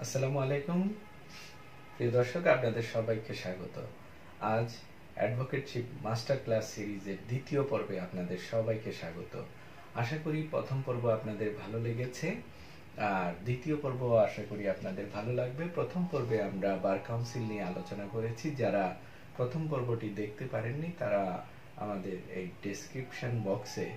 আসসালামু আলাইকুম প্রিয় দর্শক, আপনাদের সবাইকে স্বাগত। আজ অ্যাডভোকেটশিপ মাস্টার ক্লাস সিরিজের দ্বিতীয় পর্বে আপনাদের সবাইকে স্বাগত। আশা করি প্রথম পর্ব আপনাদের ভালো লেগেছে, আর দ্বিতীয় পর্ব আশা করি আপনাদের ভালো লাগবে। প্রথম পর্বে আমরা বার কাউন্সিল নিয়ে আলোচনা করেছি। যারা প্রথম পর্বটি দেখতে পারেননি তারা আমাদের এই ডেসক্রিপশন বক্সে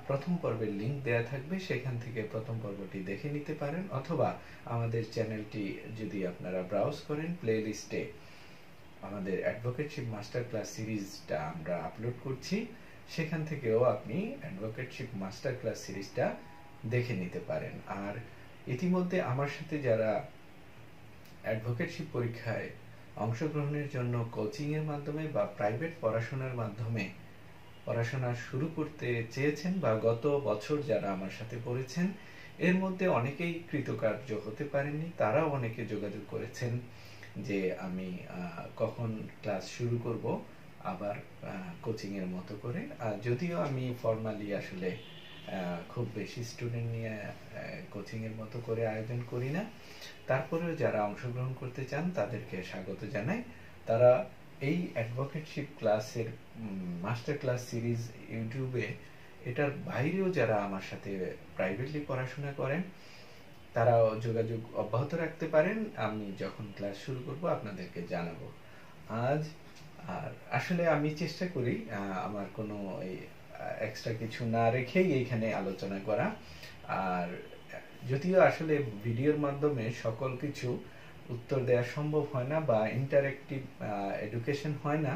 প্রথম পর্বের লিংক দেয়া থাকবে, সেখান থেকে প্রথম পর্বটি দেখে নিতে পারেন, অথবা আমাদের চ্যানেলটি যদি আপনারা ব্রাউজ করেন প্লেলিস্টে আমাদের অ্যাডভোকেটশিপ মাস্টার ক্লাস সিরিজটা আমরা আপলোড করছি, সেখান থেকেও আপনি অ্যাডভোকেটশিপ মাস্টার ক্লাস সিরিজটা দেখে নিতে পারেন। আর ইতিমধ্যে আমার সাথে যারা অ্যাডভোকেটশিপ পরীক্ষায় অংশগ্রহণের জন্য কোচিং এর মাধ্যমে বা প্রাইভেট পড়াশোনার মাধ্যমে পড়াশোনা শুরু করতে চেয়েছেন বা গত বছর যারা আমার সাথে পড়েছেন, এর মধ্যে অনেকেই কৃতকার্য হতে পারেননি। তারাও অনেকে যোগাযোগ করেছেন যে আমি কখন ক্লাস শুরু করব আবার কোচিং এর মতো করে। যদিও আমি ফর্মালি আসলে খুব বেশি স্টুডেন্ট নিয়ে কোচিং এর মতো করে আয়োজন করি না, তারপরেও যারা অংশগ্রহণ করতে চান তাদেরকে স্বাগত জানাই। তারা এই অ্যাডভোকেটশিপ ক্লাসের মাস্টার ক্লাস সিরিজ ইউটিউবে, এটার বাইরেও যারা আমার সাথে প্রাইভেটলি পড়াশোনা করেন তারাও যোগাযোগ অব্যাহত রাখতে পারেন। আমি যখন ক্লাস শুরু করব আপনাদেরকে জানাবো। আজ আর আসলে আমি চেষ্টা করি আমার কোনো এক্সট্রা কিছু না রেখেই এইখানে আলোচনা করা। আর যদিও আসলে ভিডিওর মাধ্যমে সকল কিছু উত্তর দেওয়া সম্ভব হয় না বা ইন্টারেক্টিভ এডুকেশন হয় না,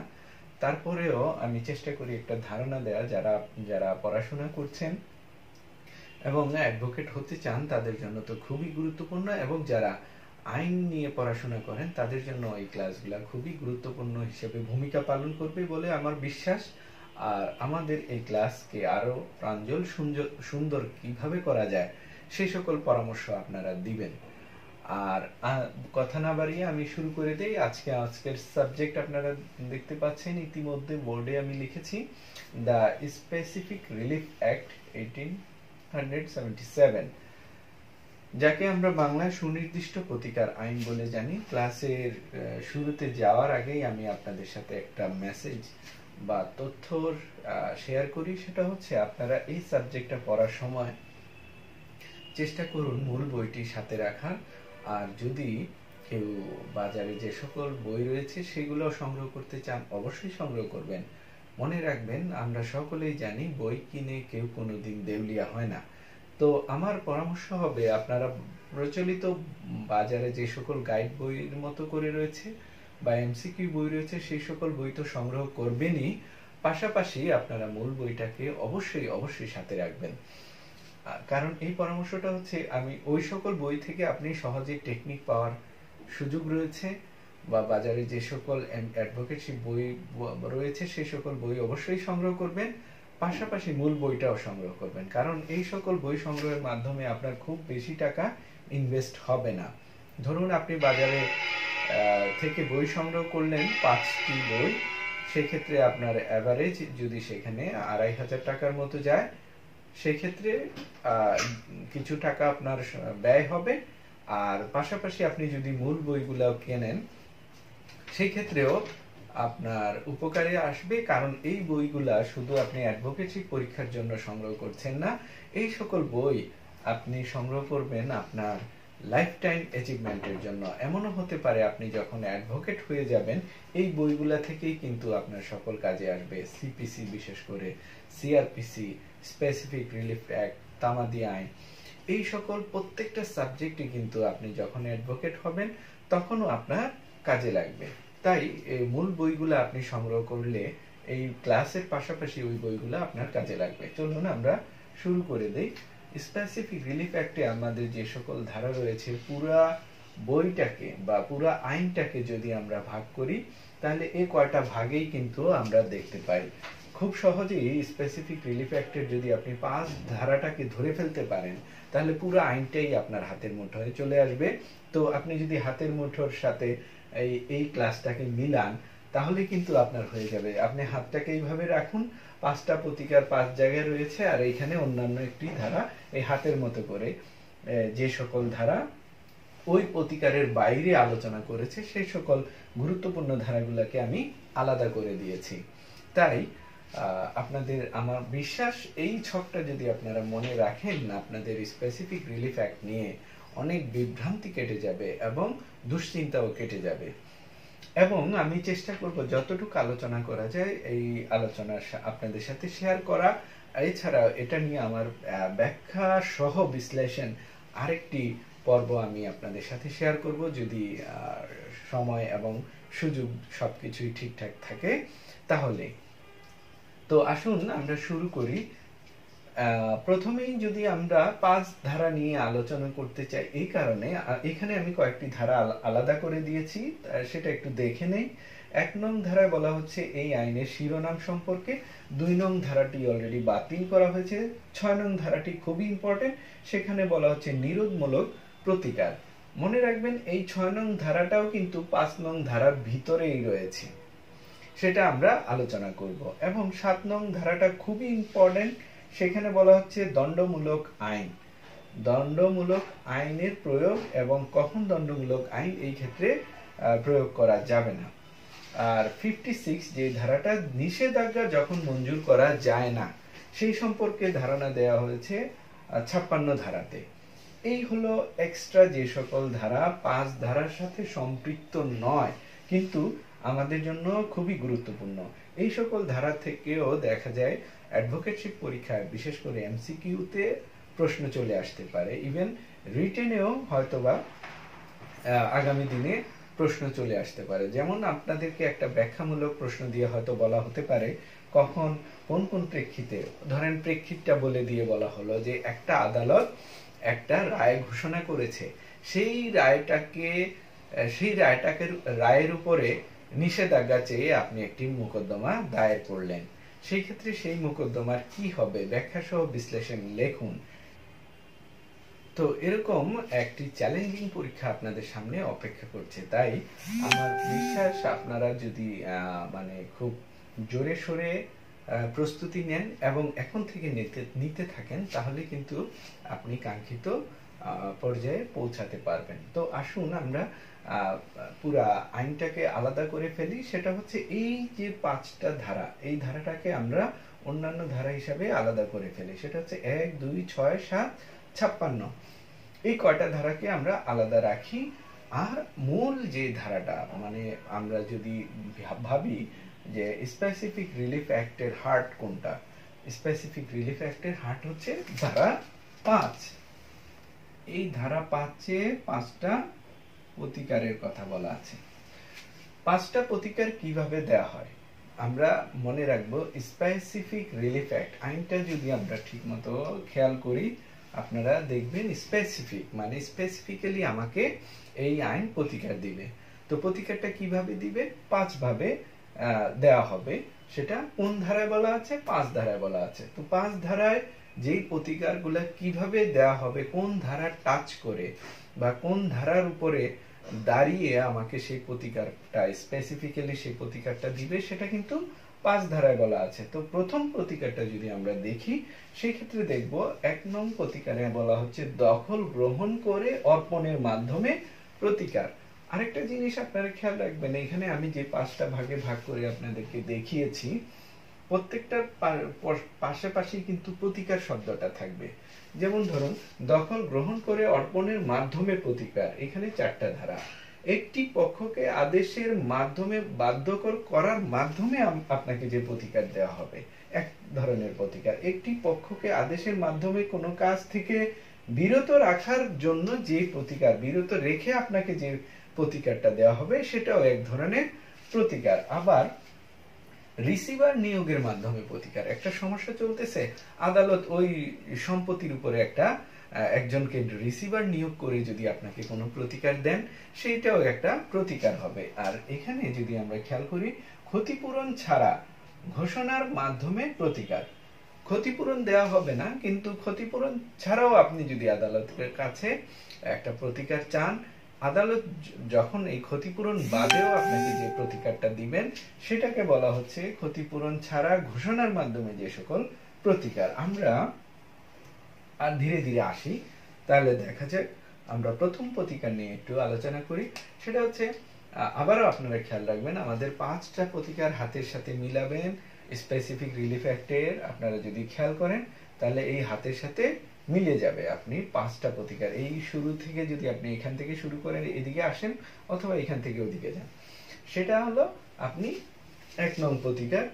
তারপরেও আমি চেষ্টা করি একটা ধারণা দেওয়া যারা যারা পড়াশোনা করছেন এবং অ্যাডভোকেট হতে চান তাদের জন্য তো খুবই গুরুত্বপূর্ণ, এবং যারা আইন নিয়ে পড়াশোনা করেন তাদের জন্য এই ক্লাসগুলো খুবই গুরুত্বপূর্ণ হিসেবে ভূমিকা পালন করবে বলে আমার বিশ্বাস। আর আমাদের এই ক্লাসকে আরো প্রাঞ্জল সুন্দর কিভাবে করা যায় সেই সকল পরামর্শ আপনারা দিবেন। আর কথা না বাড়িয়ে আমি শুরু করে দেই। আজকের সাবজেক্ট আপনারা দেখতে পাচ্ছেন ইতিমধ্যে বোর্ডে আমি লিখেছি দ্য স্পেসিফিক রিলিফ অ্যাক্ট 1877, যাকে আমরা বাংলায় সুনির্দিষ্ট প্রতিকার আইন বলে জানি। ক্লাসের শুরুতে যাওয়ার আগেই আমি আপনাদের সাথে একটা মেসেজ বা তথ্য শেয়ার করি। সেটা হচ্ছে, আপনারা এই সাবজেক্টটা পড়ার সময় চেষ্টা করুন মূল বইটি সাথে রাখার। আর যদি কেউ বাজারে যে সকল বই রয়েছে সেগুলো সংগ্রহ করতে চান অবশ্যই সংগ্রহ করবেন। মনে রাখবেন, আমরা সকলেই জানি বই কিনে কেউ কোনোদিন দেউলিয়া হয় না। তো আমার পরামর্শ হবে, আপনারা প্রচলিত বাজারে যে সকল গাইড বইয়ের মতো করে রয়েছে বা এমসিকিউ বই রয়েছে সেই সকল বই তো সংগ্রহ করবেনই, পাশাপাশি আপনারা মূল বইটাকে অবশ্যই সাথে রাখবেন। কারণ এই পরামর্শটা হচ্ছে, আমি ওই সকল বই থেকে আপনি সহজে টেকনিক পাওয়ার সুযোগ রয়েছে, বা বাজারে যে সকল অ্যাডভোকেটশিপ বই রয়েছে সেই সকল বই অবশ্যই সংগ্রহ করবেন, পাশাপাশি মূল বইটাও সংগ্রহ করবেন। কারণ এই সকল বই সংগ্রহের মাধ্যমে আপনার খুব বেশি টাকা ইনভেস্ট হবে না। ধরুন আপনি বাজারে থেকে বই সংগ্রহ করলেন 5টি বই, সেক্ষেত্রে আপনার অ্যাভারেজ যদি সেখানে 2500 টাকার মতো যায়, সেক্ষেত্রে কিছু টাকা আপনার ব্যয় হবে। আর পাশাপাশি আপনি যদি মূল বইগুলো কেনেন সেই ক্ষেত্রেও আপনার উপকারে আসবে, কারণ এই বইগুলা শুধু আপনি অ্যাডভোকেসি পরীক্ষার জন্য সংগ্রহ করছেন না, এই সকল বই আপনি সংগ্রহ করবেন আপনার লাইফ টাইম অ্যাচিভমেন্টের জন্য। এমনও হতে পারে আপনি যখন অ্যাডভোকেট হয়ে যাবেন এই বইগুলা থেকেই কিন্তু আপনার সকল কাজে আসবে। সিপিসি, বিশেষ করে সিআরপিসি, স্পেসিফিক রিলিফ অ্যাক্ট, তামাদি আইন, এই সকল প্রত্যেকটা সাবজেক্টই কিন্তু আপনি যখন অ্যাডভোকেট হবেন তখনও আপনার কাজে লাগবে। তাই এই মূল বইগুলো আপনি সংগ্রহ করলে এই ক্লাসের পাশাপাশি ওই বইগুলো আপনার কাজে লাগবে। চলুন আমরা শুরু করে দেই। স্পেসিফিক রিলিফ অ্যাক্টে আমাদের যে সকল ধারা রয়েছে, পুরা বইটাকে বা পুরা আইনটাকে যদি আমরা ভাগ করি তাহলে এই কয়টা ভাগেই কিন্তু আমরা দেখতে পাই। খুব সহজেই স্পেসিফিক রিলিফ অ্যাক্টের যদি আপনি 5 ধারাটাকে ধরে ফেলতে পারেন তাহলে পুরো আইনটাই আপনার হাতের মুঠোয় চলে আসবে। তো আপনি যদি হাতের মুঠোর সাথে এই ক্লাসটাকে মিলান তাহলে কিন্তু আপনার হয়ে যাবে। আপনি হাতটাকে এইভাবে রাখুন, 5টা প্রতিকার 5 জায়গায় রয়েছে, আর এইখানে অন্যান্য একটি ধারা এই হাতের মতো করে যে সকল ধারা ওই প্রতিকারের বাইরে আলোচনা করেছে সেই সকল গুরুত্বপূর্ণ ধারাগুলোকে আমি আলাদা করে দিয়েছি। তাই আপনাদের আমার বিশ্বাস এই ছকটা যদি আপনারা মনে রাখেন, আপনাদের স্পেসিফিক রিলিফ অ্যাক্ট নিয়ে অনেক বিভ্রান্তি কেটে যাবে এবং দুশ্চিন্তাও কেটে যাবে। এবং আমি চেষ্টা করব যতটুকু আলোচনা করা যায় এই আলোচনা আপনাদের সাথে শেয়ার করা। এছাড়া এটা নিয়ে আমার ব্যাখ্যা সহ বিশ্লেষণ আরেকটি পর্ব আমি আপনাদের সাথে শেয়ার করব, যদি সময় এবং সুযোগ সবকিছুই ঠিকঠাক থাকে তাহলে। তো আসুন আমরা শুরু করি। প্রথমেই যদি আমরা 5 ধারা নিয়ে আলোচনা করতে চাই, এই কারণে এখানে আমি কয়েকটি ধারা আলাদা করে দিয়েছি, সেটা একটু দেখে নেই। 1 নং ধারায় বলা হচ্ছে এই আইনের শিরোনাম সম্পর্কে। 2 নং ধারাটি অলরেডি বাতিল করা হয়েছে। 6 নং ধারাটি খুবই ইম্পর্টেন্ট, সেখানে বলা হচ্ছে নিরোধমূলক প্রতিকার। মনে রাখবেন এই 6 নং ধারাটাও কিন্তু 5 নং ধারার ভিতরেই রয়েছে, সেটা আমরা আলোচনা করব। এবং 7 নং ধারাটা খুবই ইম্পর্টেন্ট, সেখানে বলা হচ্ছে দণ্ডমূলক আইন। দণ্ডমূলক আইনের প্রয়োগ এবং কখন দণ্ডমূলক আইন এই ক্ষেত্রে প্রয়োগ করা যাবে না। আর 56 যে ধারাটা নিষেধাজ্ঞা যখন মঞ্জুর করা যায় না সেই সম্পর্কে ধারণা দেওয়া হয়েছে 56 ধারাতে। এই হলো এক্সট্রা যে সকল ধারা 5 ধারার সাথে সম্পৃক্ত নয় কিন্তু আমাদের জন্য খুবই গুরুত্বপূর্ণ। এই সকল ধারা থেকেও দেখা যায় অ্যাডভোকেটশিপ পরীক্ষায় বিশেষ করে এমসিকিউতে প্রশ্ন চলে আসতে পারে, ইভেন রিটেনেও হয়তোবা আগামী দিনে প্রশ্ন চলে আসতে পারে। যেমন আপনাদেরকে একটা ব্যাখ্যামূলক প্রশ্ন দিয়ে হয়তো বলা হতে পারে কখন কোন কোন প্রেক্ষিতে, ধরেন প্রেক্ষিতটা বলে দিয়ে বলা হলো যে একটা আদালত একটা রায় ঘোষণা করেছে, সেই রায়ের উপরে নিষেধাজ্ঞা চেয়ে আপনি একটি মোকদ্দমা দায়ের করলেন। সেই ক্ষেত্রে সেই মোকদ্দমার কি হবে ব্যাখ্যা সহ বিশ্লেষণ লেখুন। তো এরকম একটি চ্যালেঞ্জিং পরীক্ষা আপনাদের সামনে অপেক্ষা করছে। তাই আমার বিশ্বাস আপনারা যদি মানে খুব জোরে সোরে প্রস্তুতি নেন এবং এখন থেকে নিতে থাকেন তাহলে কিন্তু আপনি কাঙ্ক্ষিত পর্যায়ে পৌঁছাতে পারবেন। তো আসুন আমরা পুরা আইনটাকে আলাদা করে ফেলি। সেটা হচ্ছে এই যে 5টা ধারা, এই ধারাটাকে আমরা অন্যান্য ধারা হিসাবে আলাদা করে ফেলি। সেটা হচ্ছে 1, 2, 6, 7, 56। এই কয়টা ধারাকে আমরা আলাদা রাখি। আর মূল যে ধারাটা, মানে আমরা যদি ভাবি যে স্পেসিফিক রিলিফ অ্যাক্টের হার্ট কোনটা, স্পেসিফিক রিলিফ অ্যাক্টের হার্ট হচ্ছে ধারা 5। এই ধারা 5-এ 5টা প্রতিকারের কথা বলা আছে। 5টা প্রতিকার কিভাবে দেয়া হয় আমরা মনে রাখবো। স্পেসিফিক রিলিফ অ্যাক্ট আইনটা যদি আমরা ঠিকমতো খেয়াল করি, আপনারা দেখবেন স্পেসিফিক মানে স্পেসিফিক্যালি আমাকে এই আইন প্রতিকার দিবে। তো প্রতিকারটা কিভাবে দিবে? 5 ভাবে দেওয়া হবে। সেটা কোন ধারায় বলা আছে? 5 ধারায় বলা আছে। তো 5 ধারায় যেই প্রতিকারগুলো কিভাবে দেওয়া হবে, কোন ধারা টাচ করে বা কোন ধারার উপরে দাঁড়িয়ে আমাকে সেই প্রতিকারটা স্পেসিফিক্যালি সেই প্রতিকারটা দিবে, সেটা কিন্তু 5 ধারায় বলা আছে। তো প্রথম প্রতিকারটা যদি আমরা দেখি সেই ক্ষেত্রে দেখব 1 নং প্রতিকারে বলা হচ্ছে দখল গ্রহণ করে অর্পণের মাধ্যমে প্রতিকার। আরেকটা জিনিস আপনারা খেয়াল রাখবেন, এখানে আমি যে 5টা ভাগে ভাগ করে আপনাদেরকে দেখিয়েছি প্রত্যেকটার পাশাপাশি কিন্তু প্রতিকার শব্দটা থাকবে। যেমন ধরুন দখল গ্রহণ করে অর্পণের মাধ্যমে প্রতিকার, এখানে 4টা ধারা। একটি পক্ষকে আদেশের মাধ্যমে বাধ্যকর করার মাধ্যমে আপনাকে যে প্রতিকার দেওয়া হবে, এক ধরনের প্রতিকার। একটি পক্ষকে আদেশের মাধ্যমে কোনো কাজ থেকে বিরত রাখার জন্য যে প্রতিকার, বিরত রেখে আপনাকে যে প্রতিকারটা দেওয়া হবে সেটাও এক ধরনের প্রতিকার। আবার রিসিভার নিয়োগের মাধ্যমে প্রতিকার। একটা সমস্যা চলতেছে, আদালত ওই সম্পত্তির উপরে একজনকে রিসিভার নিয়োগ করে যদি আপনাকে কোনো প্রতিকার দেন, সেইটাও একটা প্রতিকার হবে। আর এখানে যদি আমরা খেয়াল করি ক্ষতিপূরণ ছাড়া ঘোষণার মাধ্যমে প্রতিকার। ক্ষতিপূরণ দেওয়া হবে না, কিন্তু ক্ষতিপূরণ ছাড়াও আপনি যদি আদালতের কাছে একটা প্রতিকার চান, আদালত যখন এই ক্ষতিপূরণ বাদেও আপনাকে যে প্রতিকারটা দিবেন সেটাকে বলা হচ্ছে ক্ষতিপূরণ ছাড়া ঘোষণার মাধ্যমে যে সকল প্রতিকার। আমরা আর ধীরে ধীরে আসি, তাহলে দেখা যায় আমরা প্রথম প্রতিকার নিয়ে একটু আলোচনা করি। সেটা হচ্ছে আবারও আপনারা খেয়াল রাখবেন, আমাদের 5টা প্রতিকার হাতের সাথে মিলাবেন। স্পেসিফিক রিলিফ অ্যাক্টের আপনারা যদি খেয়াল করেন তাহলে এই হাতের সাথে মিলে যাবে। আপনি 5টা প্রতিকার এই শুরু থেকে যদি আপনি এখান থেকে শুরু করেন এদিকে আসেন অথবা এখান থেকে ওদিকে যান, সেটা হলো আপনি 1 নং প্রতিকার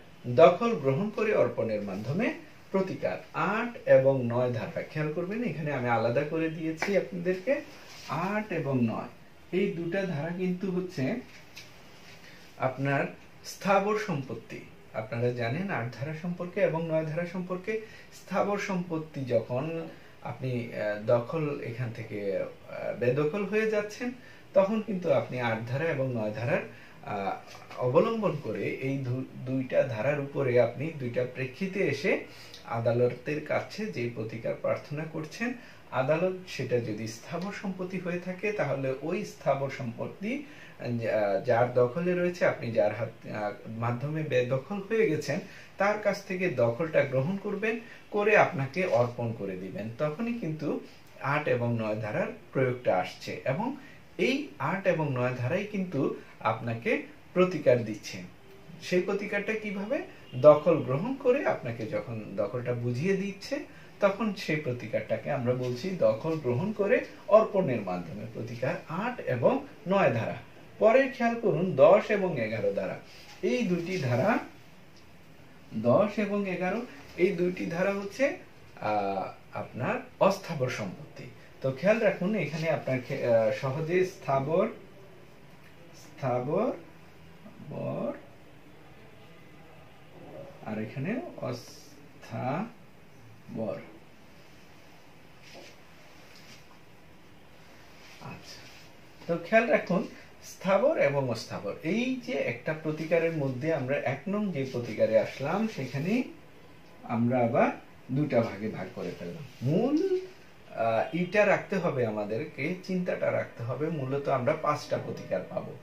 দখল গ্রহণ করে অর্পণের মাধ্যমে প্রতিকার 8 এবং 9 ধারা। খেয়াল করবেন এখানে আমি আলাদা করে দিয়েছি আপনাদেরকে 8 এবং 9 এই দুটা ধারা কিন্তু হচ্ছে আপনার স্থাবর সম্পত্তি। আপনারা জানেন 8 ধারা সম্পর্কে এবং 9 ধারা সম্পর্কে। স্থাবর সম্পত্তি যখন আপনি দখল এখান থেকে বেদখল হয়ে যাচ্ছেন তখন কিন্তু আপনি 8 ধারা এবং 9 ধারার অবলম্বন করে এই দুইটা ধারার উপরে আপনি দুইটা প্রেক্ষিতে এসে আদালতের কাছে যে প্রতিকার প্রার্থনা করছেন, আদালত সেটা যদি স্থাবর সম্পত্তি হয়ে থাকে তাহলে ওই স্থাবর সম্পত্তি যার দখলে রয়েছে, আপনি যার মাধ্যমে বেদখল হয়ে গেছেন তার কাছ থেকে দখলটা গ্রহণ করবেন, করে আপনাকে অর্পণ করে দিবেন। তখনই কিন্তু 8 এবং 9 ধারার প্রয়োগটা আসছে এবং এই 8 এবং 9 ধারাই কিন্তু আপনাকে প্রতিকার দিচ্ছে। সেই প্রতিকারটা কিভাবে? দখল গ্রহণ করে আপনাকে যখন দখলটা বুঝিয়ে দিচ্ছে তখন সেই প্রতিকারটাকে আমরা বলছি দখল গ্রহণ করে অর্পণের মাধ্যমে প্রতিকার 8 এবং 9 ধারা। পরে খেয়াল করুন 10 এবং 11 ধারা। এই দুইটি ধারা 10 এবং 11 এই দুইটি ধারা হচ্ছে আপনার অস্থাবর সম্পত্তি। তো খেয়াল রাখুন এখানে আপনার সহজে স্থাবর আর এখানে অস্থাবর। আচ্ছা, তো খেয়াল রাখুন স্থাবর এবং অস্থাবর এই যে একটা প্রতিকারের মধ্যে আমরা 1 নং যে প্রতিকারে আসলাম সেখানে আমরা আবার দুটা ভাগে ভাগ করে ফেললাম। মূল এটা রাখতে হবে, আমাদেরকে চিন্তাটা রাখতে হবে মূলত আমরা 5টা প্রতিকার পাবো।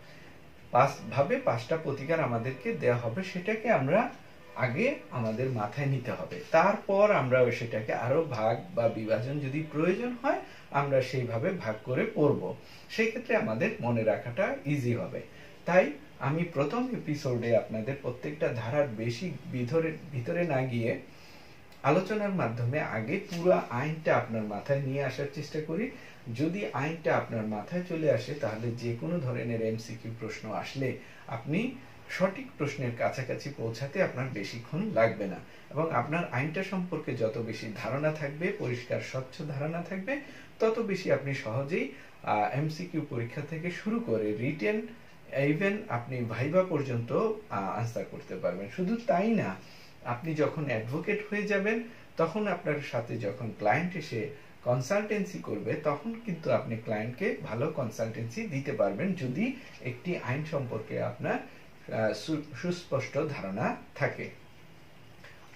5টা প্রতিকার আমাদেরকে দেয়া হবে, সেটাকে আমরা আগে আমাদের মাথায় নিতে হবে। তারপর আমরা সেটাকে আরো ভাগ বা বিভাজন যদি প্রয়োজন হয় আমরা সেইভাবে ভাগ করে পড়ব। সেই ক্ষেত্রে আমাদের মনে রাখাটা ইজি হবে। তাই আমি প্রথম এপিসোডে আপনাদের প্রত্যেকটা ধারার বেশি ভিতরে না গিয়ে আলোচনার মাধ্যমে আগে পুরো আইনটা আপনার মাথায় নিয়ে আসার চেষ্টা করি। যদি আইনটা আপনার মাথায় চলে আসে তাহলে যে কোনো ধরনের এমসিকিউ প্রশ্ন আসলে আপনি সঠিক প্রশ্নের কাছাকাছি পৌঁছাতে আপনার বেশিক্ষণ লাগবে না, এবং আপনার আইনটা সম্পর্কে যত বেশি ধারণা থাকবে, পরিষ্কার স্বচ্ছ ধারণা থাকবে, তত বেশি আপনি সহজেই এমসিকিউ পরীক্ষা থেকে শুরু করে রিটেন ইভেন আপনি ভাইভা পর্যন্ত আনসার করতে পারবেন। শুধু তাই না, আপনি যখন অ্যাডভোকেট হয়ে যাবেন তখন আপনার সাথে যখন ক্লায়েন্ট এসে কনসালটেন্সি করবে তখন কিন্তু আপনি ক্লায়েন্টকে ভালো কনসালটেন্সি দিতে পারবেন যদি একটি আইন সম্পর্কে আপনার সুস্পষ্ট ধারণা থাকে।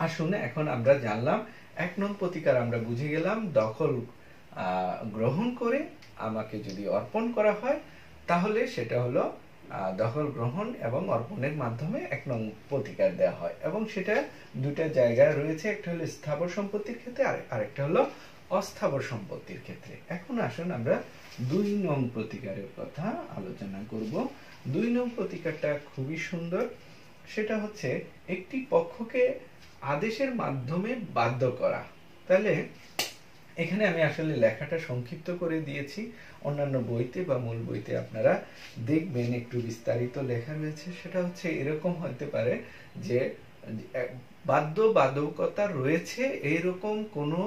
আসুন এখন আমরা জানলাম 1 নং প্রতিকার আমরা বুঝে গেলাম, দখল গ্রহণ করে আমাকে যদি অর্পণ করা হয় তাহলে সেটা হলো দখল গ্রহণ এবং অর্পণের মাধ্যমে 1 নং প্রতিকার দেওয়া হয়, এবং সেটা দুটা জায়গায় রয়েছে, একটা হলো স্থাবর সম্পত্তির ক্ষেত্রে আর আরেকটা হলো অস্থাবর সম্পত্তির ক্ষেত্রে। এখন আসুন আমরা 2 নং প্রতিকারের কথা আলোচনা করব। 2 নং প্রতিকারটা খুবই সুন্দর। সেটা হচ্ছে একটি পক্ষকে আদেশের মাধ্যমে বাধ্য করা। তাহলে এখানে আমি আসলে লেখাটা সংক্ষিপ্ত করে দিয়েছি, অন্যান্য বইতে বা মূল বইতে আপনারা দেখবেন একটু বিস্তারিত লেখা রয়েছে। সেটা হচ্ছে এরকম হতে পারে যে বাধ্যবাধকতা রয়েছে এরকম কোনো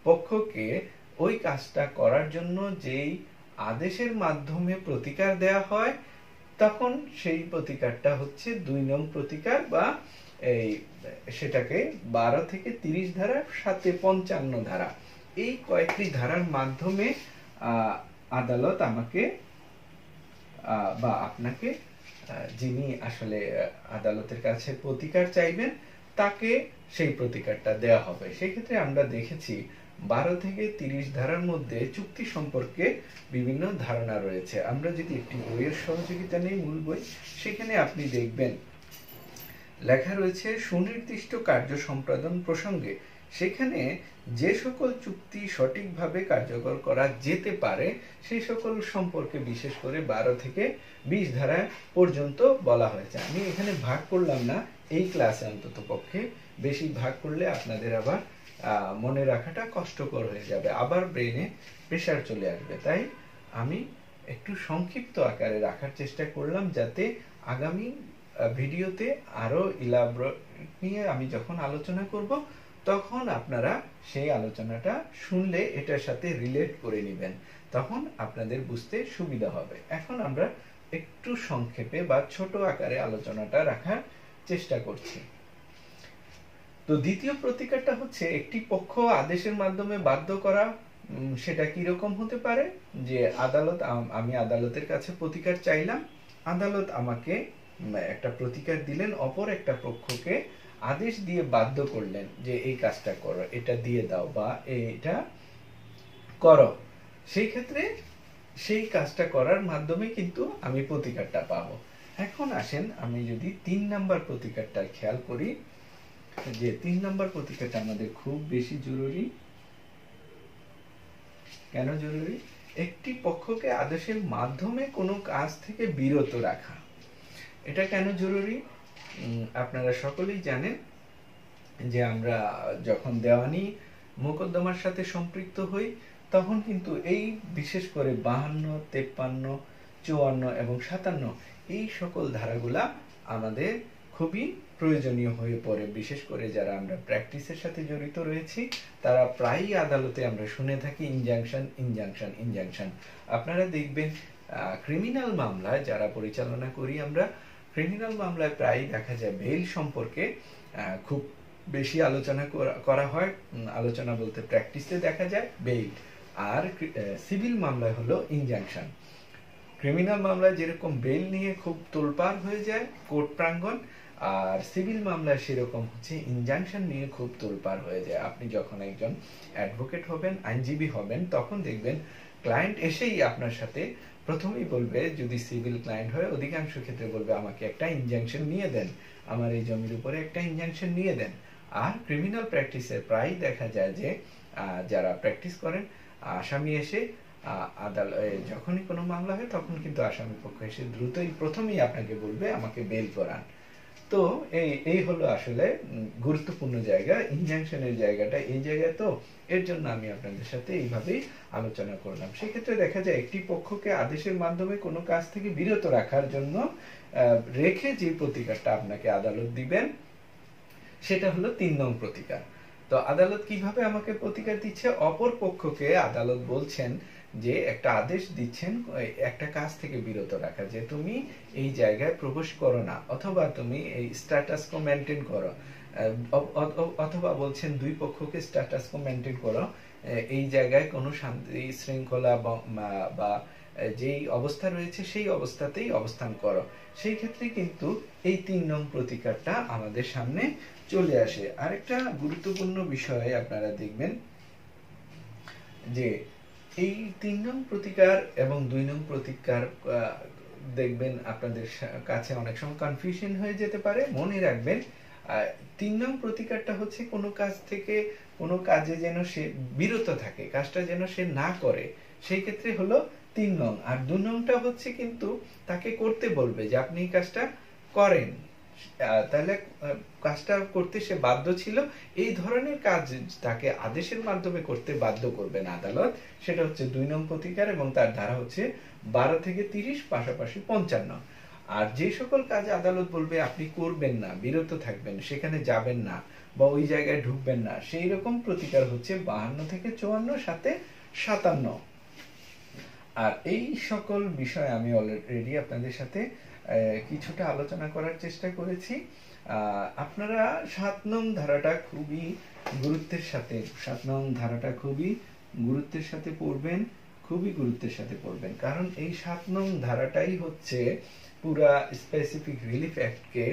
পক্ষকে ওই কাজটা করার জন্য যেই আদেশের মাধ্যমে প্রতিকার দেয়া হয় তখন সেই প্রতিকারটা হচ্ছে 2 নং প্রতিকার, বা সেটাকে 12 থেকে 30 ধারা, সাথে 55 ধারা, এই কয়েকটি ধারার মাধ্যমে আদালত আমাকে বা আপনাকে, যিনি আসলে আদালতের কাছে প্রতিকার চাইবেন তাকে সেই প্রতিকারটা দেয়া হবে। সেক্ষেত্রে আমরা দেখেছি 12 থেকে 30 ধারার মধ্যে চুক্তি সম্পর্কে বিভিন্ন ধারণা রয়েছে। আমরা যদি একটি বইয়ের সহযোগিতা নেই, মূল বই, সেখানে আপনি দেখবেন লেখা রয়েছে সুনির্দিষ্ট কার্য সম্পাদন প্রসঙ্গে সেখানে যে সকল চুক্তি সঠিকভাবে কার্যকর করা যেতে পারে সেই সকল সম্পর্কে বিশেষ করে 12 থেকে 20 ধারা পর্যন্ত বলা হয়েছে। আমি এখানে ভাগ করলাম না এই ক্লাসে, অন্তত পক্ষে বেশি ভাগ করলে আপনাদের আবার মনে রাখাটা কষ্টকর হয়ে যাবে, আবার ব্রেনে প্রেশার চলে আসবে। তাই আমি একটু সংক্ষিপ্ত আকারে রাখার চেষ্টা করলাম, যাতে আগামী ভিডিওতে আরো ইলাবোরেট নিয়ে আমি যখন আলোচনা করব তখন আপনারা সেই আলোচনাটা শুনলে এটার সাথে রিলেট করে নেবেন, তখন আপনাদের বুঝতে সুবিধা হবে। এখন আমরা একটু সংক্ষেপে বা ছোট আকারে আলোচনাটা রাখার চেষ্টা করছি। তো দ্বিতীয় প্রতিকারটা হচ্ছে একটি পক্ষ আদেশের মাধ্যমে বাধ্য করা। সেটা কি রকম হতে পারে? যে আমি আদালতের কাছে প্রতিকার চাইলাম, আদালত আমাকে একটা প্রতিকার দিলেন, অপর একটা পক্ষকে আদেশ দিয়ে বাধ্য করলেন যে এই কাজটা করো, এটা দিয়ে দাও বা এটা করো। সেই ক্ষেত্রে সেই কাজটা করার মাধ্যমে কিন্তু আমি প্রতিকারটা পাবো। এখন আসেন আমি যদি 3 নাম্বার প্রতিকারটা খেয়াল করি, যে 3 নাম্বার প্রতিকারটা আমাদের খুব বেশি জরুরি। কেন জরুরি? একটি পক্ষকে আদেশের মাধ্যমে কোনো কাজ থেকে বিরত রাখা। এটা কেন জরুরি? আপনারা সকলেই জানেন যে আমরা যখন দেওয়ানি মোকদ্দমার সাথে সম্পৃক্ত হই তখন কিন্তু এই বিশেষ করে 52, 53, 54 এবং 57 এই সকল ধারাগুলা আমাদের খুবই প্রয়োজনীয় হয়ে পড়ে। বিশেষ করে যারা আমরা প্র্যাকটিসের সাথে জড়িত রয়েছি তারা প্রায়ই আদালতে আমরা শুনে থাকি ইনজাংশন ইনজাংশন ইনজাংশন। আপনারা দেখবেন ক্রিমিনাল মামলায় যারা পরিচালনা করি আমরা, ক্রিমিনাল মামলায় প্রায়ই দেখা যায় বেইল সম্পর্কে খুব বেশি আলোচনা করা হয়। আলোচনা বলতে প্র্যাকটিসে দেখা যায় বেইল, আর সিভিল মামলায় হলো ইনজাংশন। ক্রিমিনাল মামলায় যেরকম বেইল নিয়ে খুব তোলপাড় হয়ে যায় কোর্ট প্রাঙ্গণ, আর সিভিল মামলায় সেরকম হচ্ছে ইনজাংশন নিয়ে খুব তোলপাড় হয়ে যায়। আপনি যখন একজন অ্যাডভোকেট হবেন, আইনজীবী হবেন, তখন দেখবেন ক্লায়েন্ট এসেই আপনার সাথে প্রথমেই বলবে, যদি সিভিল ক্লায়েন্ট হয় অধিকাংশ ক্ষেত্রে বলবে আমাকে একটা ইনজাংশন নিয়ে দেন, আমার এই জমির উপরে একটা ইনজাংশন নিয়ে দেন। আর ক্রিমিনাল প্র্যাকটিসে প্রায় দেখা যায় যে যারা প্র্যাকটিস করেন আসামি এসে যখনই কোনো মামলা হয় তখন কিন্তু আসামি পক্ষ এসে দ্রুতই প্রথমেই আপনাকে বলবে আমাকে বেল করান। তো এই হলো আসলে গুরুত্বপূর্ণ জায়গা, ইনজাংশনের জায়গাটা এই জায়গায়। তো এর জন্য আমি আপনাদের সাথে এইভাবেই আলোচনা করলাম। সেক্ষেত্রে দেখা যায় একটি পক্ষকে আদেশের মাধ্যমে কোনো কাজ থেকে বিরত রাখার জন্য রেখে যে প্রতিকারটা আপনাকে আদালত দিবেন সেটা হলো 3 নং প্রতিকার। তো আদালত কিভাবে আমাকে প্রতিকার দিচ্ছে? অপর পক্ষকে আদালত বলছেন যে একটা আদেশ দিচ্ছেন একটা কাজ থেকে বিরত রাখা, যে তুমি এই জায়গায় প্রবেশ করো না, অথবা তুমি এই স্ট্যাটাস কো মেইনটেইন করো, অথবা বলছেন দুই পক্ষকে স্ট্যাটাস কো মেইনটেইন করো, এই জায়গায় কোনো শান্তি শৃঙ্খলা বা যেই অবস্থা রয়েছে সেই অবস্থাতেই অবস্থান করো। সেই ক্ষেত্রে কিন্তু এই 3 নং প্রতিকারটা আমাদের সামনে চলে আসে। আরেকটা গুরুত্বপূর্ণ বিষয় আপনারা দেখবেন যে এই 3 নং প্রতিকার এবং 2 নং প্রতিকার দেখবেন আপনাদের কাছে অনেক সময় কনফিউশন হয়ে যেতে পারে। মনে রাখবেন 3 নং প্রতিকারটা হচ্ছে কোনো কাজ থেকে কোনো কাজে যেন সে বিরত থাকে, কাজটা যেন সে না করে, সেই ক্ষেত্রে হলো 3 নং। আর 2 নংটা হচ্ছে কিন্তু তাকে করতে বলবে যে আপনি এই কাজটা করেন, তাহলে কাজটা করতে সে বাধ্য ছিল, এই ধরনের কাজ তাকে আদেশের মাধ্যমে করতে বাধ্য করবেন আদালত, সেটা হচ্ছে 2 নং প্রতিকার এবং তার ধারা হচ্ছে 12 থেকে 30, পাশাপাশি 55। আর যে সকল কাজ আদালত বলবে আপনি করবেন না, বিরত থাকবেন, সেখানে যাবেন না বা ওই জায়গায় ঢুকবেন না, সেই রকম প্রতিকার হচ্ছে 52 থেকে 54, সাথে 57। আর এই সকল বিষয় আমি অলরেডি আপনাদের সাথে কিছুটা আলোচনা করার চেষ্টা করেছি। আপনারা 7 নং ধারাটা খুবই গুরুত্বের সাথে, 7 নং ধারাটা খুবই গুরুত্বের সাথে পড়বেন, খুবই গুরুত্বের সাথে পড়বেন, কারণ এই 7 নং ধারাটাই হচ্ছে পুরা স্পেসিফিক রিলিফ অ্যাক্টকে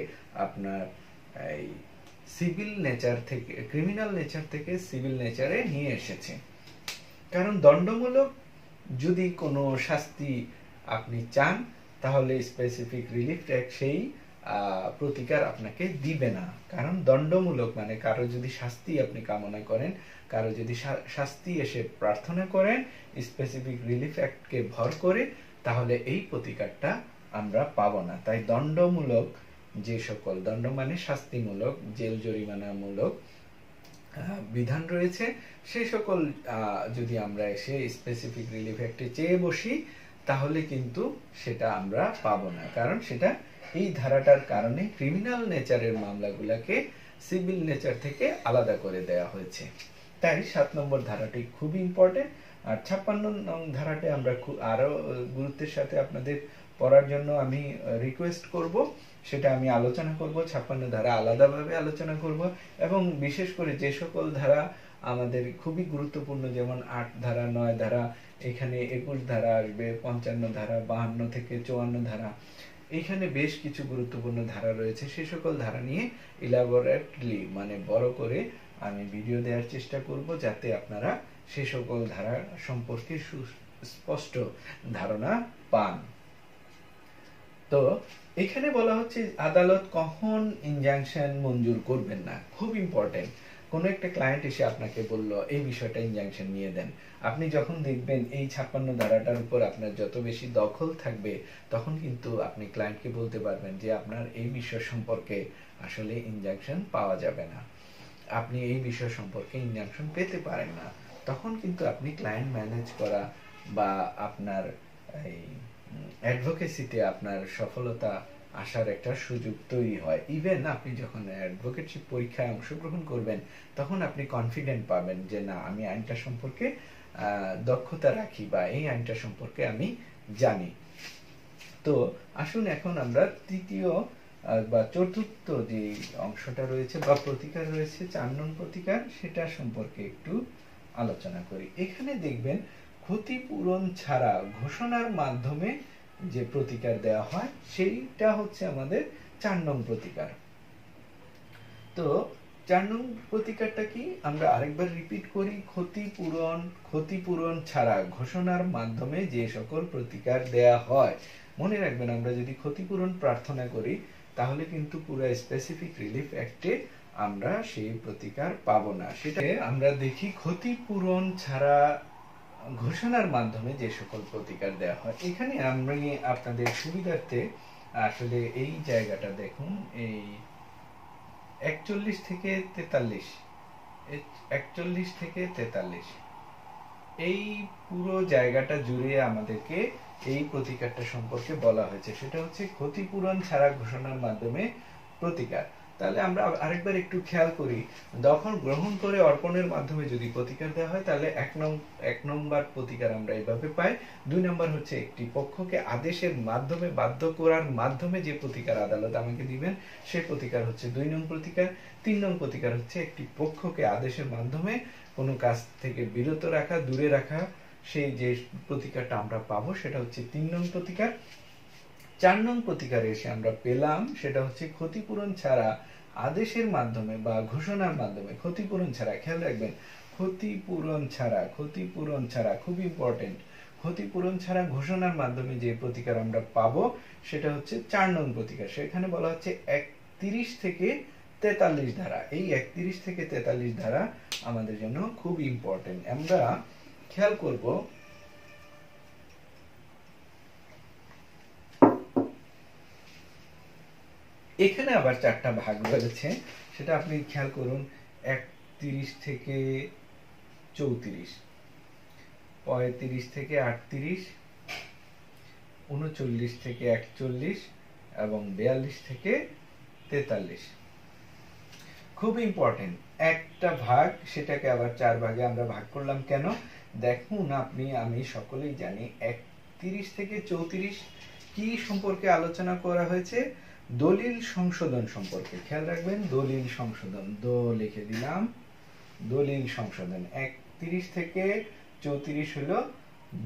আপনার এই সিভিল নেচার থেকে, ক্রিমিনাল নেচার থেকে সিভিল নেচারে নিয়ে এসেছে। কারণ দণ্ডমূলক যদি কোনো শাস্তি আপনি চান তাহলে স্পেসিফিক রিলিফ অ্যাক্ট সেই প্রতিকার আপনাকে দিবে না। কারণ দণ্ডমূলক মানে কারো যদি শাস্তি আপনি কামনা করেন, কারো যদি শাস্তি এসে প্রার্থনা করেন স্পেসিফিক রিলিফ অ্যাক্টকে ভর করে, তাহলে এই প্রতিকারটা আমরা পাবো না। তাই দণ্ডমূলক যে সকল, দণ্ড মানে শাস্তিমূলক, জেল জরিমানামূলক বিধান রয়েছে, সেই সকল যদি আমরা এসে স্পেসিফিক রিলিফ অ্যাক্টে চেয়ে বসি, তাহলে কিন্তু সেটা আমরা পাবো না। কারণ সেটা এই ধারাটার কারণে ক্রিমিনাল নেচারের মামলাগুলোকে সিভিল নেচার থেকে আলাদা করে দেওয়া হয়েছে। তাই 7 নম্বর ধারাটি খুব ইম্পর্টেন্ট। আর 56 নং ধারাটি আমরা আরো গুরুত্বের সাথে আপনাদের পড়ার জন্য আমি রিকোয়েস্ট করব। সেটা আমি আলোচনা করব, 56 ধারা আলাদাভাবে আলোচনা করব, এবং বিশেষ করে যে সকল ধারা আমাদের খুবই গুরুত্বপূর্ণ, যেমন 8 ধারা, 9 ধারা, এখানে 21 ধারা আসবে, 55 ধারা, 52 থেকে 54 ধারা, এইখানে বেশ কিছু গুরুত্বপূর্ণ ধারা রয়েছে। সেই সকল ধারা নিয়ে ইলাবোরেটলি মানে বড় করে আমি ভিডিও দেওয়ার চেষ্টা করব, যাতে আপনারা সেই সকল ধারা সম্পর্কে সুস্পষ্ট ধারণা পান। তো এখানে বলা হচ্ছে আদালত কখন ইনজাংশন মঞ্জুর করবেন না, খুব ইম্পর্টেন্ট। কোনো একটা ক্লায়েন্ট এসে আপনাকে বলল এই বিষয়টা ইনজাংশন নিয়ে দেন, আপনি যখন দেখবেন এই 56 ধারাটার উপর আপনার যত বেশি দখল থাকবে, তখন কিন্তু আপনি ক্লায়েন্টকে বলতে পারবেন যে আপনার এই বিষয় সম্পর্কে আসলে ইনজাংশন পাওয়া যাবে না, আপনি এই বিষয় সম্পর্কে ইনজাংশন পেতে পারেন না। তখন কিন্তু আপনি ক্লায়েন্ট ম্যানেজ করা বা আপনার এই অ্যাডভোকেসিতে আপনার সফলতা আসার একটা সুযোগ তৈরি হয়। ইভেন আপনি যখন অ্যাডভোকেটশিপ পরীক্ষায় অংশগ্রহণ করবেন, তখন আপনি কনফিডেন্ট পাবেন যে না, আমি আইনটা সম্পর্কে দক্ষতা রাখি বা এই আইনটা সম্পর্কে আমি জানি। তো আসুন এখন আমরা তৃতীয় বা চতুর্থ যে অংশটা রয়েছে বা প্রতিকার রয়েছে, 4 নং প্রতিকার, সেটা সম্পর্কে একটু আলোচনা করি। এখানে দেখবেন ক্ষতিপূরণ ছাড়া ঘোষণার মাধ্যমে যে প্রতিকার দেওয়া হয়, সেইটা হচ্ছে আমাদের 4 নং প্রতিকার। তো 4 নং প্রতিকারটা কি আমরা আরেকবার রিপিট করি। ক্ষতিপূরণ ছাড়া ঘোষণার মাধ্যমে যে সকল প্রতিকার দেয়া হয়। মনে রাখবেন, আমরা যদি ক্ষতিপূরণ প্রার্থনা করি, তাহলে কিন্তু পুরো স্পেসিফিক রিলিফ অ্যাক্টে আমরা সেই প্রতিকার পাবো না। সেটা আমরা দেখি ক্ষতিপূরণ ছাড়া ঘোষণার মাধ্যমে যে সকল প্রতিকার দেওয়া হয়। এখানে আমি আপনাদের সুবিধার্থে আসলে এই জায়গাটা দেখুন, এই 41 থেকে 43 এই পুরো জায়গাটা জুড়ে আমাদেরকে এই প্রতিকারটা সম্পর্কে বলা হয়েছে। সেটা হচ্ছে ক্ষতিপূরণ ছাড়া ঘোষণার মাধ্যমে প্রতিকার। তাহলে আমরা আরেকবার একটু খেয়াল করি, দখল গ্রহণ করে অর্পণের মাধ্যমে যদি প্রতিকার দেওয়া হয়, তাহলে এক নম্বর প্রতিকার আমরা এইভাবে পাই। 2 নম্বর হচ্ছে একটি পক্ষকে আদেশের মাধ্যমে বাধ্য করার মাধ্যমে যে প্রতিকার আদালত আমাকে দিবেন, সেই প্রতিকার হচ্ছে 2 নং প্রতিকার। 3 নং প্রতিকার হচ্ছে একটি পক্ষকে আদেশের মাধ্যমে কোনো কাজ থেকে বিরত রাখা, দূরে রাখা, সেই যে প্রতিকারটা আমরা পাবো সেটা হচ্ছে 3 নং প্রতিকার। 4 নং প্রতিকারে এসে আমরা পেলাম সেটা হচ্ছে ক্ষতিপূরণ ছাড়া আদেশের মাধ্যমে বা ঘোষণার মাধ্যমে, ক্ষতিপূরণ ছাড়া, খেয়াল রাখবেন, ক্ষতিপূরণ ছাড়া খুব ইম্পর্টেন্ট, ক্ষতিপূরণ ছাড়া ঘোষণার মাধ্যমে যে প্রতিকার আমরা পাবো সেটা হচ্ছে 4 নং প্রতিকার। সেখানে বলা হচ্ছে 31 থেকে 43 ধারা। এই 31 থেকে 43 ধারা আমাদের জন্য খুব ইম্পর্টেন্ট। আমরা খেয়াল করব, এখানে আবার 4টা ভাগ রয়েছে, সেটা আপনি খেয়াল করুন। 31 থেকে 34, 35 থেকে 38, 39 থেকে 41 এবং 42 থেকে 43। খুব ইম্পর্টেন্ট একটা ভাগ, সেটাকে আবার 4 ভাগে আমরা ভাগ করলাম কেন? দেখুন, আমি সকলেই জানি 31 থেকে 34 কি সম্পর্কে আলোচনা করা হয়েছে? দলিল সংশোধন সম্পর্কে। খেয়াল রাখবেন, দলিল সংশোধন, লিখে দিলাম, দলিল সংশোধন। 31 থেকে 34 হলো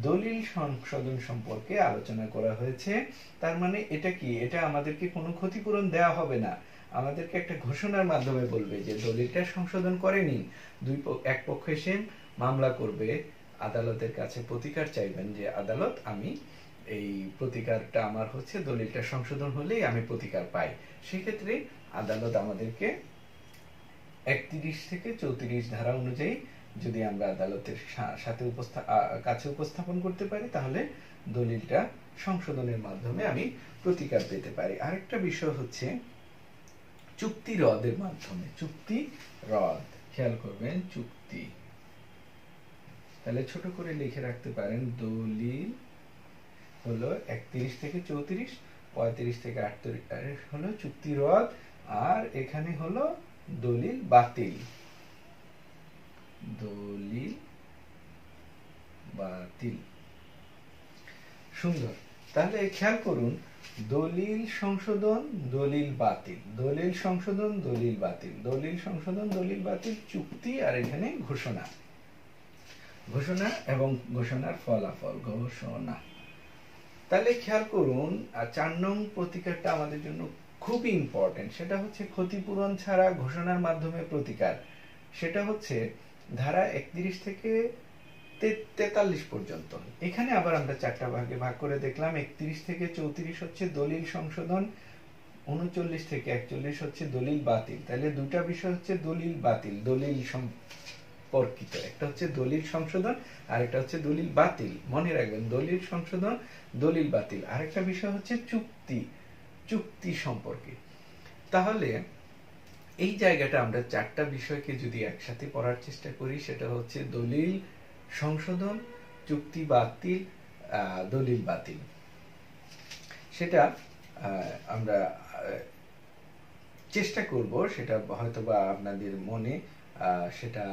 দলিল সংশোধন সম্পর্কে আলোচনা করা হয়েছে। তার মানে এটা কি? এটা আমাদেরকে কোনো ক্ষতিপূরণ দেওয়া হবে না, আমাদেরকে একটা ঘোষণার মাধ্যমে বলবে যে দলিলটা সংশোধন করেনি। এক পক্ষ এসে মামলা করবে, আদালতের কাছে প্রতিকার চাইবেন যে আদালত, আমি এই প্রতিকারটা আমার হচ্ছে, দলিলটা সংশোধন হলেই আমি প্রতিকার পাই। সেক্ষেত্রে আদালত আমাদেরকে 31 থেকে 34 ধারা অনুযায়ী যদি আমরা আদালতের সাথে কাছে উপস্থাপন করতে পারি, তাহলে দলিলটা সংশোধনের মাধ্যমে আমি প্রতিকার পেতে পারি। আরেকটা বিষয় হচ্ছে চুক্তি রদের মাধ্যমে। চুক্তি রদ, খেয়াল করবেন, চুক্তি, তাহলে ছোট করে লিখে রাখতে পারেন, দলিল হলো 31 থেকে 34, 35 থেকে 38 হলো চুক্তি রদ, আর এখানে হলো দলিল বাতিল। দলিল বাতিল, সুন্দর। তাহলে খেয়াল করুন, দলিল সংশোধন, দলিল বাতিল, দলিল সংশোধন, দলিল বাতিল, দলিল সংশোধন, দলিল বাতিল, চুক্তি, আর এখানে ঘোষণা, ঘোষণা এবং ঘোষণার ফলাফল, ঘোষণা। তাহলে খেয়াল করুন, 4 নং প্রতিকারটা আমাদের জন্য খুবই ইম্পর্টেন্ট। সেটা হচ্ছে ক্ষতিপূরণ ছাড়া ঘোষণার মাধ্যমে প্রতিকার। সেটা হচ্ছে ধারা 31 থেকে 43 পর্যন্ত। এখানে আবার আমরা 4টা ভাগে ভাগ করে দেখলাম। 31 থেকে 34 হচ্ছে দলিল সংশোধন, 39 থেকে 41 হচ্ছে দলিল বাতিল। তাহলে দুটা বিষয় হচ্ছে দলিল বাতিল, দলিল সম্পর্কিত। একটা হচ্ছে দলিল সংশোধন, আর একটা হচ্ছে দলিল বাতিল। মনে রাখবেন, দলিল সংশোধন, দলিল বাতিল। আরেকটা বিষয় হচ্ছে চুক্তি, চুক্তি সম্পর্কে। তাহলে এই জায়গাটা আমরা 4টা বিষয়কে যদি একসাথে পড়ার চেষ্টা করি, সেটা হচ্ছে দলিল সংশোধন, চুক্তি বাতিল, দলিল বাতিল। সেটা আমরা চেষ্টা করব, সেটা হয়তোবা আপনাদের মনে সেটা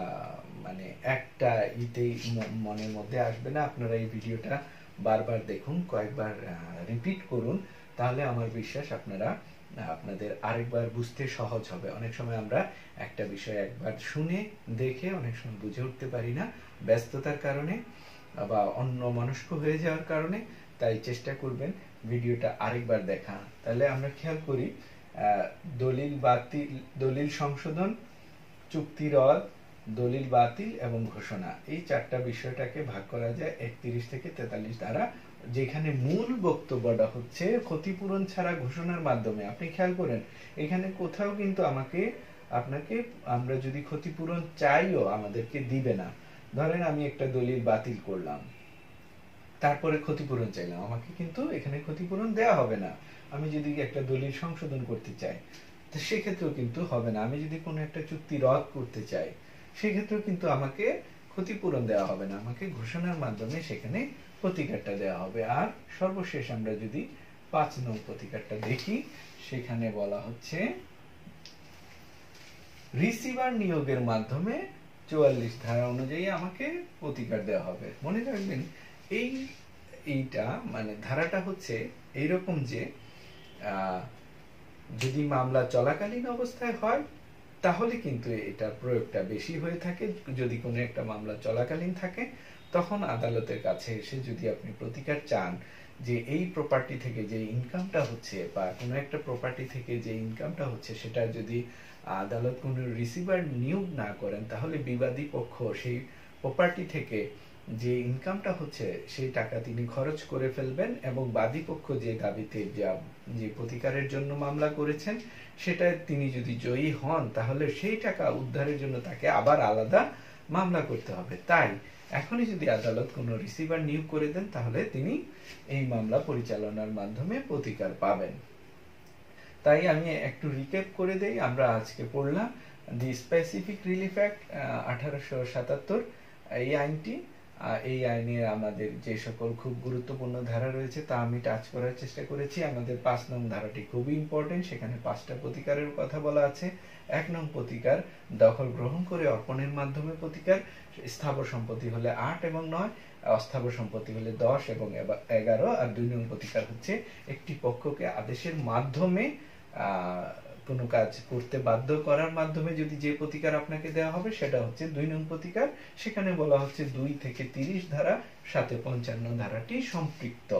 মানে একটা ইতেই মনের মধ্যে আসবে না। আপনারা এই ভিডিওটা বারবার দেখুন, কয়েকবার রিপিট করুন, তাহলে আমার বিশ্বাস আপনাদের আরেকবার বুঝতে সহজ হবে। অনেক সময় আমরা একটা বিষয় একবার শুনে দেখে অনেক সময় বুঝে উঠতে পারি না, ব্যস্ততার কারণে বা অন্য মনস্ক হয়ে যাওয়ার কারণে। তাই চেষ্টা করবেন ভিডিওটা আরেকবার দেখা। তাহলে আমরা খেয়াল করি, দলিল বাতিল, দলিল সংশোধন, চুক্তি রদ, দলিল বাতিল এবং ঘোষণা, এই 4টা বিষয়টাকে ভাগ করা যায় 31 থেকে 43 দ্বারা, যেখানে মূল বক্তব্যটা হচ্ছে ক্ষতিপূরণ ছাড়া ঘোষণার মাধ্যমে। আপনি খেয়াল করেন, এখানে কোথাও কিন্তু আপনাকে আমরা যদি ক্ষতিপূরণ চাইও আমাদেরকে দিবে না। ধরেন আমি একটা দলিল বাতিল করলাম, তারপরে ক্ষতিপূরণ চাইলাম, আমাকে কিন্তু এখানে ক্ষতিপূরণ দেয়া হবে না। আমি যদি একটা দলিল সংশোধন করতে চাই, তো সেক্ষেত্রেও কিন্তু হবে না। আমি যদি কোনো একটা চুক্তি রদ করতে চাই, সেক্ষেত্রেও কিন্তু আমাকে ক্ষতিপূরণ দেওয়া হবে না, আমাকে ঘোষণার মাধ্যমে সেখানে প্রতিকারটা দেওয়া হবে। আর সর্বশেষ আমরা যদি 5 নং প্রতিকারটা দেখি, সেখানে বলা হচ্ছে রিসিভার নিয়োগের মাধ্যমে 44 ধারা অনুযায়ী আমাকে প্রতিকার দেওয়া হবে। মনে রাখবেন, এইটা মানে ধারাটা হচ্ছে এইরকম যে যদি মামলা চলাকালীন অবস্থায় হয়, তাহলে কিন্তু এটার প্রয়োগটা বেশি হয়ে থাকে। যদি কোনো একটা মামলা চলাকালীন থাকে, তখন আদালতের কাছে এসে যদি আপনি প্রতিকার চান যে এই প্রপার্টি থেকে যে ইনকামটা হচ্ছে, বা কোনো একটা প্রপার্টি থেকে যে ইনকামটা হচ্ছে, সেটা যদি আদালত কোনো রিসিভার নিয়োগ না করেন, তাহলে বিবাদী পক্ষ সেই প্রপার্টি থেকে যে ইনকামটা হচ্ছে সেই টাকা তিনি খরচ করে ফেলবেন, এবং বাদী পক্ষ যে দাবিতে যে প্রতিকারের জন্য মামলা করেছেন, সেটা তিনি যদি জয়ী হন, তাহলে সেই টাকা উদ্ধারের জন্য তাকে আবার আলাদা মামলা করতে হবে। তাই এখনই যদি আদালত কোনো রিসিভার নিয়োগ করে দেন, তাহলে তিনি এই মামলা পরিচালনার মাধ্যমে প্রতিকার পাবেন। তাই আমি একটু রিক্যাপ করে দেই। আমরা আজকে পড়লাম দি স্পেসিফিক রিলিফ অ্যাক্ট 1877, এই আইনটি। এই আইনে আমাদের যে সকল খুব গুরুত্বপূর্ণ ধারা রয়েছে তা আমি টাচ করার চেষ্টা করেছি। আমাদের 5 নং ধারাটি খুবই ইম্পর্টেন্ট। সেখানে 5টা প্রতিকারের কথা বলা আছে। 1 নং প্রতিকার, দখল গ্রহণ করে অর্পণের মাধ্যমে প্রতিকার। স্থাবর সম্পত্তি হলে 8 এবং 9, অস্থাবর সম্পত্তি হলে 10 এবং 11। আর 2 নং প্রতিকার হচ্ছে একটি পক্ষকে আদেশের মাধ্যমে কোনো কাজ করতে বাধ্য করার মাধ্যমে যদি যে প্রতিকার আপনাকে দেওয়া হবে, সেটা হচ্ছে 2 নং প্রতিকার। সেখানে বলা হচ্ছে 2 থেকে 30 ধারা, সাথে 55 ধারাটি সম্পৃক্ত।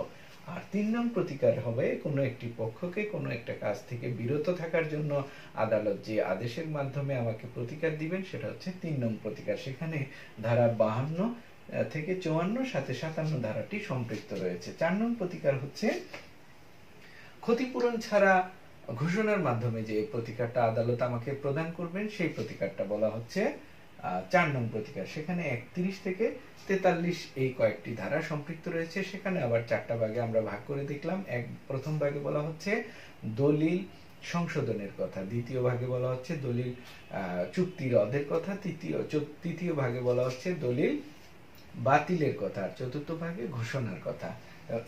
আর 3 নং প্রতিকার হবে কোনো একটি পক্ষকে কোনো একটা কাজ থেকে বিরত থাকার জন্য আদালত যে আদেশের মাধ্যমে আমাকে প্রতিকার দিবেন, সেটা হচ্ছে 3 নং প্রতিকার। সেখানে ধারা 52, থেকে 54 সাথে 57 ধারাটি সম্পৃক্ত রয়েছে। 4 নং প্রতিকার হচ্ছে ক্ষতিপূরণ ছাড়া ঘোষণার মাধ্যমে যে প্রতিকারটা আদালত আমাকে প্রদান করবেন সেই প্রতিকারটা বলা হচ্ছে 4 নং প্রতিকার। সেখানে 31 থেকে 43 এই কয়েকটি ধারা সম্পৃক্ত রয়েছে। সেখানে আবার 4টা ভাগে আমরা ভাগ করে দেখলাম। প্রথম ভাগে বলা হচ্ছে দলিল সংশোধনের কথা, দ্বিতীয় ভাগে বলা হচ্ছে দলিল চুক্তি রদের কথা, তৃতীয় ভাগে বলা হচ্ছে দলিল বাতিলের কথা, আর চতুর্থ ভাগে ঘোষণার কথা।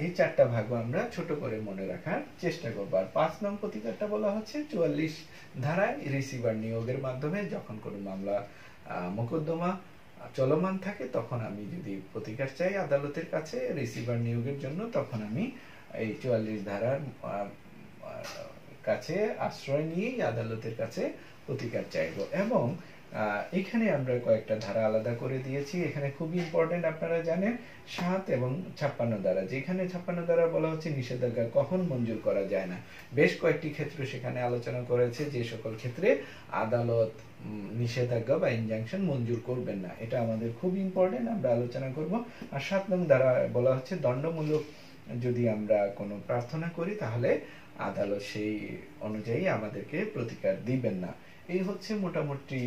এই 4টা ভাগও আমরা ছোট করে মনে রাখার চেষ্টা করব। আর 5 নং প্রতিকারটা বলা হচ্ছে 44 ধারায় রিসিভার নিয়োগের মাধ্যমে যখন কোনো মামলা মোকদ্দমা চলমান থাকে তখন আমি যদি প্রতিকার চাই আদালতের কাছে রিসিভার নিয়োগের জন্য, তখন আমি এই 44 ধারার কাছে আশ্রয় নিয়েই আদালতের কাছে প্রতিকার চাইব। এবং এখানে আমরা কয়েকটা ধারা আলাদা করে দিয়েছি। এখানে খুবই ইম্পর্টেন্ট, আপনারা জানেন 7 এবং 56 ধারা। যেখানে 56 ধারা বলা হচ্ছে নিষেধাজ্ঞা কখন মঞ্জুর করা যায় না। বেশ কয়েকটি ক্ষেত্রে সেখানে আলোচনা করেছে যে সকল ক্ষেত্রে আদালত নিষেধাজ্ঞা বা ইনজাংশন মঞ্জুর করবেন না। এটা আমাদের খুব ইম্পর্টেন্ট, আমরা আলোচনা করব। আর 7 নং ধারা বলা হচ্ছে দণ্ডমূলক যদি আমরা কোনো প্রার্থনা করি তাহলে আদালত সেই অনুযায়ী আমাদেরকে প্রতিকার দিবেন না। এই হচ্ছে মোটামুটি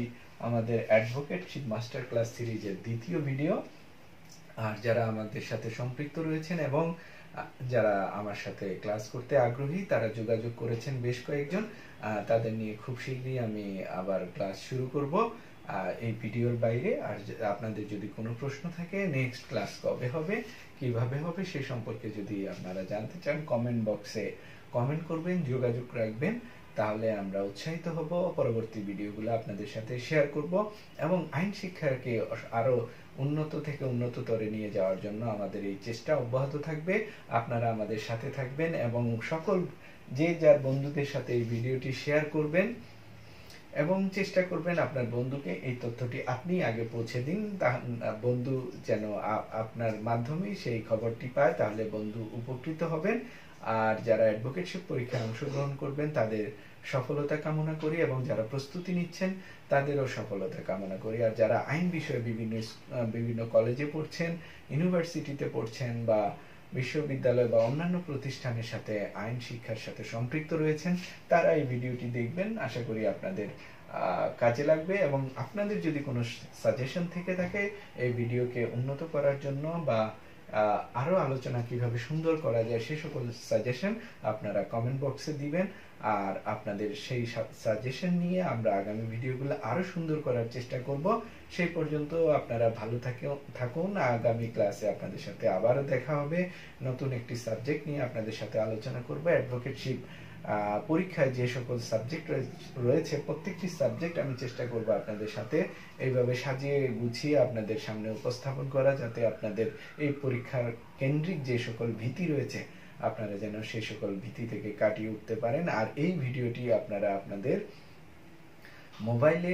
আমাদের অ্যাডভোকেটশিপ মাস্টার ক্লাস সিরিজের দ্বিতীয় ভিডিও। আর যারা আমাদের সাথে সম্পৃক্ত রয়েছেন এবং যারা আমার সাথে ক্লাস করতে আগ্রহী তারা যোগাযোগ করেছেন বেশ কয়েকজন, তাদের নিয়ে খুব শীঘ্রই আমি আবার ক্লাস শুরু করব এই ভিডিওর বাইরে। আর আপনাদের যদি কোনো প্রশ্ন থাকে নেক্সট ক্লাস কবে হবে, কিভাবে হবে সে সম্পর্কে যদি আপনারা জানতে চান কমেন্ট বক্সে কমেন্ট করবেন, যোগাযোগ রাখবেন, তাহলে আমরা উৎসাহিত হব পরবর্তী ভিডিওগুলো আপনাদের সাথে শেয়ার করব। এবং আইন শিক্ষাকে আরো উন্নত থেকে উন্নততরে নিয়ে যাওয়ার জন্য আমাদের এই চেষ্টা অব্যাহত থাকবে। আপনারা আমাদের সাথে থাকবেন এবং সকল যে যার বন্ধুদের সাথে এই ভিডিওটি শেয়ার করবেন এবং চেষ্টা করবেন আপনার বন্ধুকে এই তথ্যটি আপনি আগে পৌঁছে দিন, বন্ধু যেন আপনার মাধ্যমেই সেই খবরটি পায়, তাহলে বন্ধু উপকৃত হবেন। আর যারা অ্যাডভোকেটশিপ পরীক্ষায় অংশগ্রহণ করবেন তাদের সফলতা কামনা করি এবং যারা প্রস্তুতি নিচ্ছেন তাদেরও সফলতা কামনা করি। আর যারা আইন বিষয়ে বিভিন্ন কলেজে পড়ছেন, ইউনিভার্সিটিতে পড়ছেন বা বিশ্ববিদ্যালয় বা অন্যান্য প্রতিষ্ঠানের সাথে আইন শিক্ষার সাথে সম্পৃক্ত রয়েছেন তারা এই ভিডিওটি দেখবেন। আশা করি আপনাদের কাজে লাগবে এবং আপনাদের যদি কোনো সাজেশন থেকে থাকে এই ভিডিওকে উন্নত করার জন্য বা আরো আলোচনা কিভাবে সুন্দর করা যায় সে সকল সাজেশন আপনারা কমেন্ট বক্সে দিবেন। আর আপনাদের সেই সাজেশন নিয়ে আমরা আগামী ভিডিওগুলো আরো সুন্দর করার চেষ্টা করব। সেই পর্যন্ত আপনারা ভালো থাকুন। আগামী ক্লাসে আপনাদের সাথে আবারও দেখা হবে, নতুন একটি সাবজেক্ট নিয়ে আপনাদের সাথে আলোচনা করব। অ্যাডভোকেটশিপ পরীক্ষায় যে সকল সাবজেক্ট রয়েছে প্রত্যেকটি সাবজেক্ট আমি চেষ্টা করব আপনাদের সাথে এইভাবে সাজিয়ে গুছিয়ে আপনাদের সামনে উপস্থাপন করা, যাতে আপনাদের এই পরীক্ষার কেন্দ্রিক যে সকল ভীতি রয়েছে আপনারা যেন সেই সকল ভীতি থেকে কাটিয়ে উঠতে পারেন। আর এই ভিডিওটি আপনারা আপনাদের মোবাইলে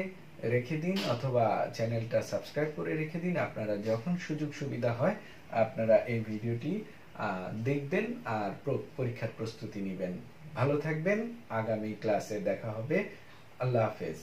রেখে দিন অথবা চ্যানেলটা সাবস্ক্রাইব করে রেখে দিন। আপনারা যখন সুযোগ সুবিধা হয় আপনারা এই ভিডিওটি দেখবেন আর পরীক্ষার প্রস্তুতি নেবেন। ভালো থাকবেন, আগামী ক্লাসে দেখা হবে। আল্লাহ হাফেজ।